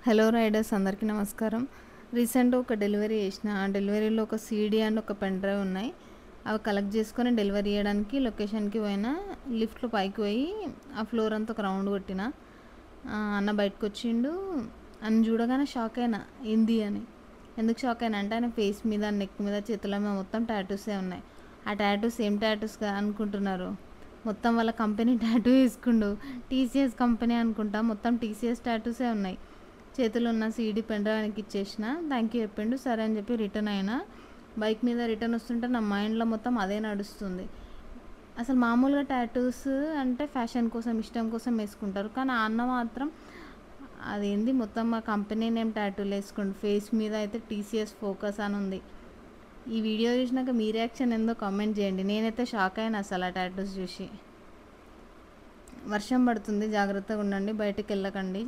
Hello riders అందరికీ నమస్కారం. రీసెంట్గా ఒక డెలివరీ చేసిన. ఆ డెలివరీలో ఒక సీడీ అండ్ ఒక పెన్ డ్రైవ్ ఉన్నాయి. అవి కలెక్ట్ చేసుకొని డెలివరీ చేయడానికి లొకేషన్కి పోయినా. లిఫ్ట్లో పైకి పోయి ఆ ఫ్లోర్ అంతా ఒక రౌండ్ కొట్టిన. అన్న బయటకు వచ్చిండు. అని చూడగానే షాక్ అయినా ఏంది అని. ఎందుకు షాక్ అయినా అంటే ఆయన ఫేస్ మీద, నెక్ మీద, చేతుల మీద మొత్తం టాటూసే ఉన్నాయి. ఆ టాటూస్ ఏం టాటూస్ అనుకుంటున్నారు? మొత్తం వాళ్ళ కంపెనీ టాటూ వేసుకుండు. టీసీఎస్ కంపెనీ అనుకుంటా. మొత్తం టీసీఎస్ టాటూసే ఉన్నాయి. చేతిలో ఉన్న సీడీ పెన్ డ్రైవ్ ఆయనకి ఇచ్చేసిన. థ్యాంక్ యూ చెప్పిండు. సరే అని చెప్పి రిటర్న్ అయినా. బైక్ మీద రిటర్న్ వస్తుంటే నా మైండ్లో మొత్తం అదే నడుస్తుంది. అసలు మామూలుగా టాటూస్ అంటే ఫ్యాషన్ కోసం, ఇష్టం కోసం వేసుకుంటారు. కానీ ఆ అన్న మాత్రం అదేంది మొత్తం మా కంపెనీ నేమ్ టాటూలు వేసుకోండి. ఫేస్ మీద అయితే టీసీఎస్ ఫోకస్ అని ఉంది. ఈ వీడియో చూసినాక మీ రియాక్షన్ ఏందో కామెంట్ చేయండి. నేనైతే షాక్ అయినా అసలు ఆ టాటూస్ చూసి. వర్షం పడుతుంది, జాగ్రత్తగా ఉండండి, బయటకు వెళ్ళకండి.